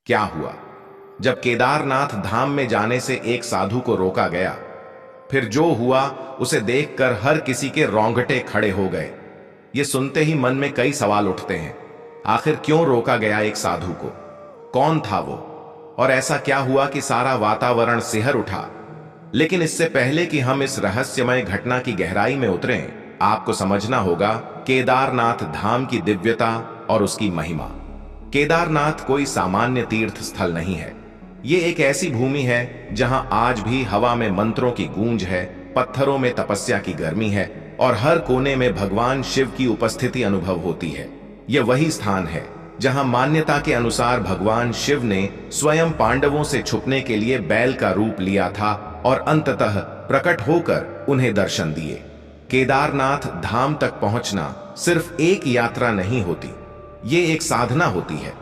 क्या हुआ? जब केदारनाथ धाम में जाने से एक साधु को रोका गया, फिर जो हुआ उसे देखकर हर किसी के रोंगटे खड़े हो गए। ये सुनते ही मन में कई सवाल उठते हैं। आखिर क्यों रोका गया एक साधु को? कौन था वो? और ऐसा क्या हुआ कि सारा वातावरण सिहर उठा? लेकिन इससे पहले कि हम इस रहस्यमय घटना की गहराई में उतरें, आपको समझना होगा केदारनाथ धाम की दिव्यता और उसकी महिमा। केदारनाथ कोई सामान्य तीर्थ स्थल नहीं है। ये एक ऐसी भूमि है जहां आज भी हवा में मंत्रों की गूंज है, पत्थरों में तपस्या की गर्मी है और हर कोने में भगवान शिव की उपस्थिति अनुभव होती है। यह वही स्थान है जहां मान्यता के अनुसार भगवान शिव ने स्वयं पांडवों से छुपने के लिए बैल का रूप लिया था और अंततः प्रकट होकर उन्हें दर्शन दिए। केदारनाथ धाम तक पहुंचना सिर्फ एक यात्रा नहीं होती, ये एक साधना होती है।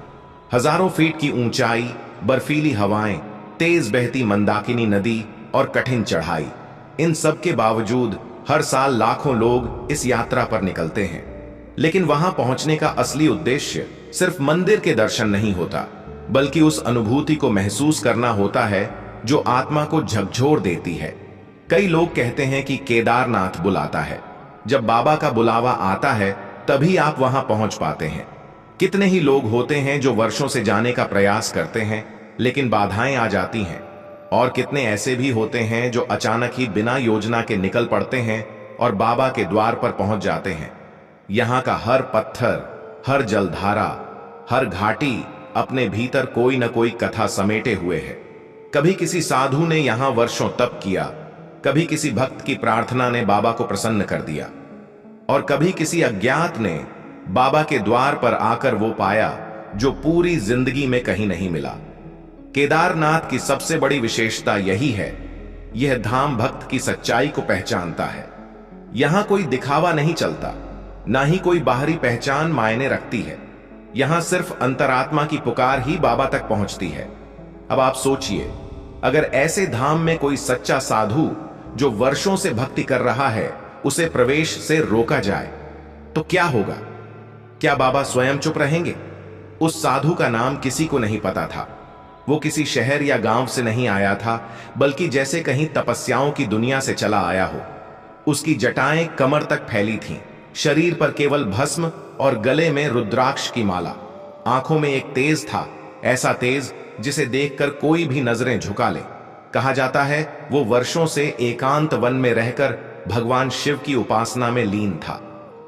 हजारों फीट की ऊंचाई, बर्फीली हवाएं, तेज बहती मंदाकिनी नदी और कठिन चढ़ाई, इन सब के बावजूद हर साल लाखों लोग इस यात्रा पर निकलते हैं। लेकिन वहां पहुंचने का असली उद्देश्य सिर्फ मंदिर के दर्शन नहीं होता, बल्कि उस अनुभूति को महसूस करना होता है जो आत्मा को झकझोर देती है। कई लोग कहते हैं कि केदारनाथ बुलाता है। जब बाबा का बुलावा आता है तभी आप वहां पहुंच पाते हैं। कितने ही लोग होते हैं जो वर्षों से जाने का प्रयास करते हैं, लेकिन बाधाएं आ जाती हैं। और कितने ऐसे भी होते हैं जो अचानक ही बिना योजना के निकल पड़ते हैं और बाबा के द्वार पर पहुंच जाते हैं। यहां का हर पत्थर, हर जलधारा, हर घाटी अपने भीतर कोई न कोई कथा समेटे हुए है। कभी किसी साधु ने यहां वर्षों तप किया, कभी किसी भक्त की प्रार्थना ने बाबा को प्रसन्न कर दिया और कभी किसी अज्ञात ने बाबा के द्वार पर आकर वो पाया जो पूरी जिंदगी में कहीं नहीं मिला। केदारनाथ की सबसे बड़ी विशेषता यही है, यह धाम भक्त की सच्चाई को पहचानता है। यहां कोई दिखावा नहीं चलता, ना ही कोई बाहरी पहचान मायने रखती है। यहां सिर्फ अंतरात्मा की पुकार ही बाबा तक पहुंचती है। अब आप सोचिए, अगर ऐसे धाम में कोई सच्चा साधु जो वर्षों से भक्ति कर रहा है उसे प्रवेश से रोका जाए तो क्या होगा? क्या बाबा स्वयं चुप रहेंगे? उस साधु का नाम किसी को नहीं पता था। वो किसी शहर या गांव से नहीं आया था, बल्कि जैसे कहीं तपस्याओं की दुनिया से चला आया हो। उसकी जटाएं कमर तक फैली थीं, शरीर पर केवल भस्म और गले में रुद्राक्ष की माला। आंखों में एक तेज था, ऐसा तेज जिसे देखकर कोई भी नजरें झुका ले। कहा जाता है वो वर्षों से एकांत वन में रहकर भगवान शिव की उपासना में लीन था।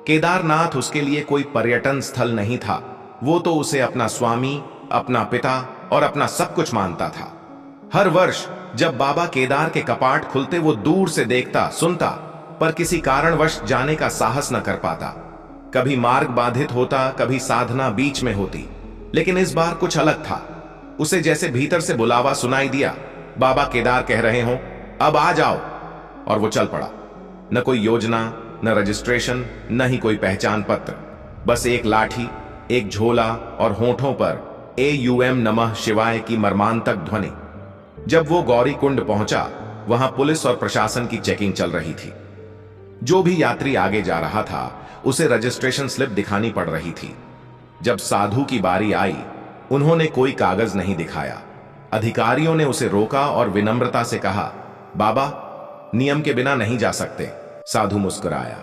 केदारनाथ उसके लिए कोई पर्यटन स्थल नहीं था, वो तो उसे अपना स्वामी, अपना पिता और अपना सब कुछ मानता था। हर वर्ष जब बाबा केदार के कपाट खुलते वो दूर से देखता, सुनता, पर किसी कारणवश जाने का साहस न कर पाता। कभी मार्ग बाधित होता, कभी साधना बीच में होती। लेकिन इस बार कुछ अलग था। उसे जैसे भीतर से बुलावा सुनाई दिया, बाबा केदार कह रहे हों, अब आ जाओ। और वो चल पड़ा। न कोई योजना, न रजिस्ट्रेशन, न ही कोई पहचान पत्र, बस एक लाठी, एक झोला और होठों पर AUM नमः शिवाय की मर्मांतक ध्वनि। जब वो गौरी कुंड पहुंचा, वहां पुलिस और प्रशासन की चेकिंग चल रही थी। जो भी यात्री आगे जा रहा था उसे रजिस्ट्रेशन स्लिप दिखानी पड़ रही थी। जब साधु की बारी आई, उन्होंने कोई कागज नहीं दिखाया। अधिकारियों ने उसे रोका और विनम्रता से कहा, बाबा, नियम के बिना नहीं जा सकते। साधु मुस्कुराया।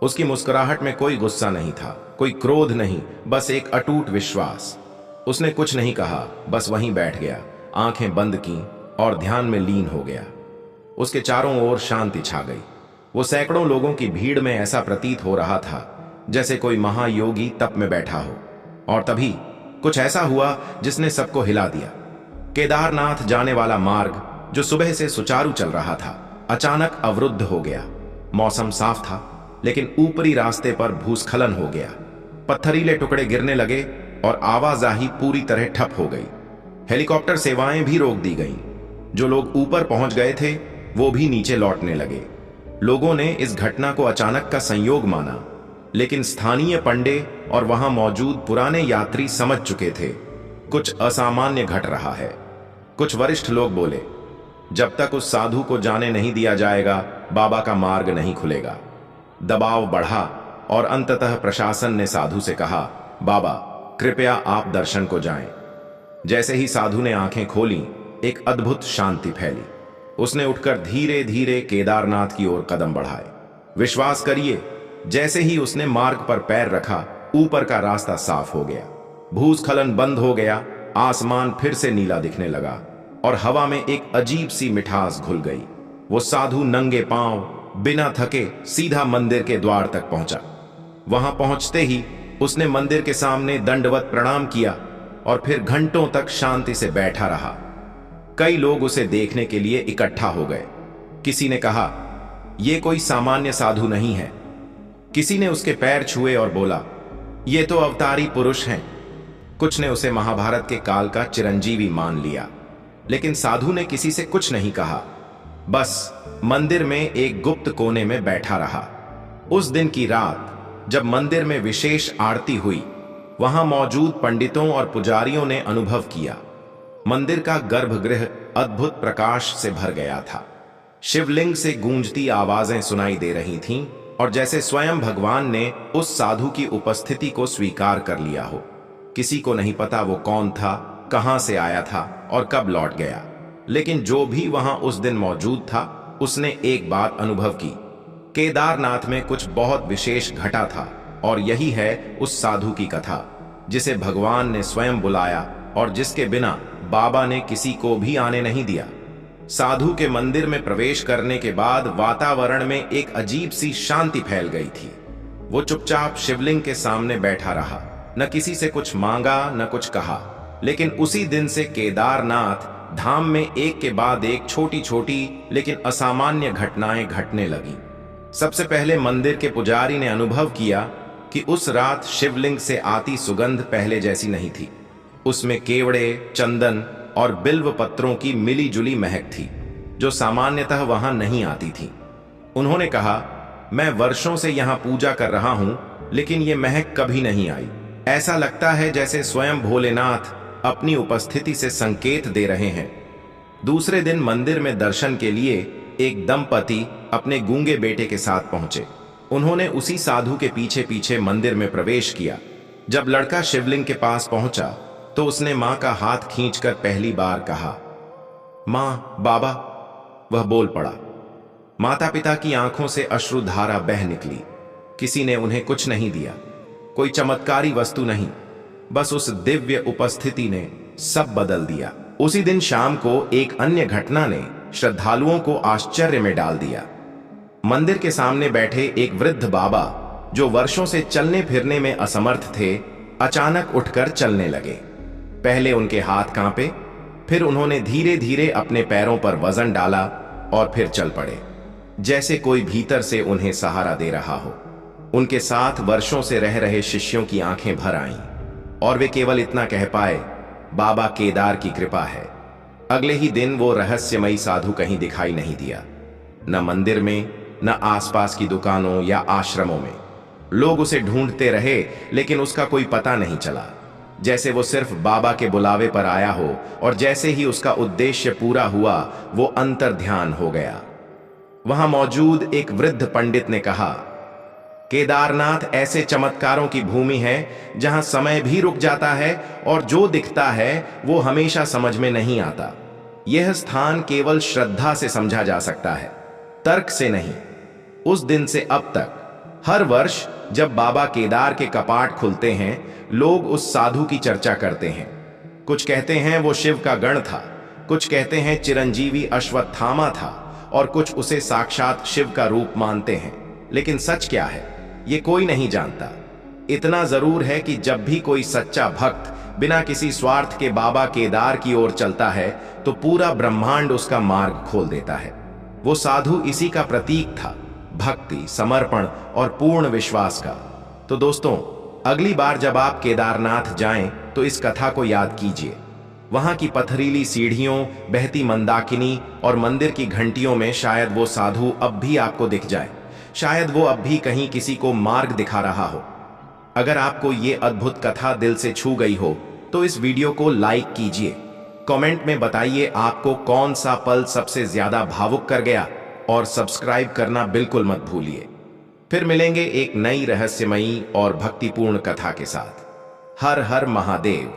उसकी मुस्कुराहट में कोई गुस्सा नहीं था, कोई क्रोध नहीं, बस एक अटूट विश्वास। उसने कुछ नहीं कहा, बस वहीं बैठ गया, आंखें बंद की और ध्यान में लीन हो गया। उसके चारों ओर शांति छा गई। वो सैकड़ों लोगों की भीड़ में ऐसा प्रतीत हो रहा था जैसे कोई महायोगी तप में बैठा हो। और तभी कुछ ऐसा हुआ जिसने सबको हिला दिया। केदारनाथ जाने वाला मार्ग, जो सुबह से सुचारू चल रहा था, अचानक अवरुद्ध हो गया। मौसम साफ था, लेकिन ऊपरी रास्ते पर भूस्खलन हो गया। पत्थरीले टुकड़े गिरने लगे और आवाजाही पूरी तरह ठप हो गई। हेलीकॉप्टर सेवाएं भी रोक दी गईं। जो लोग ऊपर पहुंच गए थे वो भी नीचे लौटने लगे। लोगों ने इस घटना को अचानक का संयोग माना, लेकिन स्थानीय पंडे और वहां मौजूद पुराने यात्री समझ चुके थे कुछ असामान्य घट रहा है। कुछ वरिष्ठ लोग बोले, जब तक उस साधु को जाने नहीं दिया जाएगा, बाबा का मार्ग नहीं खुलेगा। दबाव बढ़ा और अंततः प्रशासन ने साधु से कहा, बाबा, कृपया आप दर्शन को जाएं। जैसे ही साधु ने आंखें खोली, एक अद्भुत शांति फैली। उसने उठकर धीरे धीरे केदारनाथ की ओर कदम बढ़ाए। विश्वास करिए, जैसे ही उसने मार्ग पर पैर रखा, ऊपर का रास्ता साफ हो गया। भूस्खलन बंद हो गया, आसमान फिर से नीला दिखने लगा और हवा में एक अजीब सी मिठास घुल गई। वो साधु नंगे पांव, बिना थके सीधा मंदिर के द्वार तक पहुंचा। वहां पहुंचते ही उसने मंदिर के सामने दंडवत प्रणाम किया और फिर घंटों तक शांति से बैठा रहा। कई लोग उसे देखने के लिए इकट्ठा हो गए। किसी ने कहा, यह कोई सामान्य साधु नहीं है। किसी ने उसके पैर छुए और बोला, ये तो अवतारी पुरुष हैं। कुछ ने उसे महाभारत के काल का चिरंजीवी मान लिया। लेकिन साधु ने किसी से कुछ नहीं कहा, बस मंदिर में एक गुप्त कोने में बैठा रहा। उस दिन की रात जब मंदिर में विशेष आरती हुई, वहां मौजूद पंडितों और पुजारियों ने अनुभव किया, मंदिर का गर्भगृह अद्भुत प्रकाश से भर गया था। शिवलिंग से गूंजती आवाजें सुनाई दे रही थीं और जैसे स्वयं भगवान ने उस साधु की उपस्थिति को स्वीकार कर लिया हो। किसी को नहीं पता वो कौन था, कहां से आया था और कब लौट गया, लेकिन जो भी वहां उस दिन मौजूद था, उसने एक बात अनुभव की। केदारनाथ में कुछ बहुत विशेष घटा था और यही है उस साधु की कथा, जिसे भगवान ने स्वयं बुलाया और जिसके बिना बाबा ने किसी को भी आने नहीं दिया। साधु के मंदिर में प्रवेश करने के बाद वातावरण में एक अजीब सी शांति फैल गई थी। वो चुपचाप शिवलिंग के सामने बैठा रहा, न किसी से कुछ मांगा न कुछ कहा। लेकिन उसी दिन से केदारनाथ धाम में एक के बाद एक छोटी छोटी लेकिन असामान्य घटनाएं घटने लगी। सबसे पहले मंदिर के पुजारी ने अनुभव किया कि उस रात शिवलिंग से आती सुगंध पहले जैसी नहीं थी। उसमें केवड़े, चंदन और बिल्व पत्रों की मिली जुली महक थी, जो सामान्यतः वहां नहीं आती थी। उन्होंने कहा, मैं वर्षों से यहां पूजा कर रहा हूं, लेकिन यह महक कभी नहीं आई। ऐसा लगता है जैसे स्वयं भोलेनाथ अपनी उपस्थिति से संकेत दे रहे हैं। दूसरे दिन मंदिर में दर्शन के लिए एक दंपति अपने गूंगे बेटे के साथ पहुंचे। उन्होंने उसी साधु के पीछे पीछे मंदिर में प्रवेश किया। जब लड़का शिवलिंग के पास पहुंचा तो उसने मां का हाथ खींचकर पहली बार कहा, मां, बाबा। वह बोल पड़ा। माता पिता की आंखों से अश्रुधारा बह निकली। किसी ने उन्हें कुछ नहीं दिया, कोई चमत्कारी वस्तु नहीं, बस उस दिव्य उपस्थिति ने सब बदल दिया। उसी दिन शाम को एक अन्य घटना ने श्रद्धालुओं को आश्चर्य में डाल दिया। मंदिर के सामने बैठे एक वृद्ध बाबा, जो वर्षों से चलने फिरने में असमर्थ थे, अचानक उठकर चलने लगे। पहले उनके हाथ कांपे, फिर उन्होंने धीरे धीरे अपने पैरों पर वजन डाला और फिर चल पड़े, जैसे कोई भीतर से उन्हें सहारा दे रहा हो। उनके साथ वर्षों से रह रहे शिष्यों की आंखें भर आईं और वे केवल इतना कह पाए, बाबा केदार की कृपा है। अगले ही दिन वो रहस्यमयी साधु कहीं दिखाई नहीं दिया, न मंदिर में, न आसपास की दुकानों या आश्रमों में। लोग उसे ढूंढते रहे, लेकिन उसका कोई पता नहीं चला। जैसे वो सिर्फ बाबा के बुलावे पर आया हो और जैसे ही उसका उद्देश्य पूरा हुआ, वो अंतर्ध्यान हो गया। वहां मौजूद एक वृद्ध पंडित ने कहा, केदारनाथ ऐसे चमत्कारों की भूमि है जहां समय भी रुक जाता है और जो दिखता है वो हमेशा समझ में नहीं आता। यह स्थान केवल श्रद्धा से समझा जा सकता है, तर्क से नहीं। उस दिन से अब तक हर वर्ष जब बाबा केदार के कपाट खुलते हैं, लोग उस साधु की चर्चा करते हैं। कुछ कहते हैं वो शिव का गण था, कुछ कहते हैं चिरंजीवी अश्वत्थामा था और कुछ उसे साक्षात शिव का रूप मानते हैं। लेकिन सच क्या है, ये कोई नहीं जानता। इतना जरूर है कि जब भी कोई सच्चा भक्त बिना किसी स्वार्थ के बाबा केदार की ओर चलता है, तो पूरा ब्रह्मांड उसका मार्ग खोल देता है। वो साधु इसी का प्रतीक था, भक्ति, समर्पण और पूर्ण विश्वास का। तो दोस्तों, अगली बार जब आप केदारनाथ जाएं, तो इस कथा को याद कीजिए। वहां की पथरीली सीढ़ियों, बहती मंदाकिनी और मंदिर की घंटियों में शायद वो साधु अब भी आपको दिख जाए। शायद वो अब भी कहीं किसी को मार्ग दिखा रहा हो। अगर आपको ये अद्भुत कथा दिल से छू गई हो, तो इस वीडियो को लाइक कीजिए। कमेंट में बताइए आपको कौन सा पल सबसे ज्यादा भावुक कर गया, और सब्सक्राइब करना बिल्कुल मत भूलिए। फिर मिलेंगे एक नई रहस्यमयी और भक्तिपूर्ण कथा के साथ। हर हर महादेव।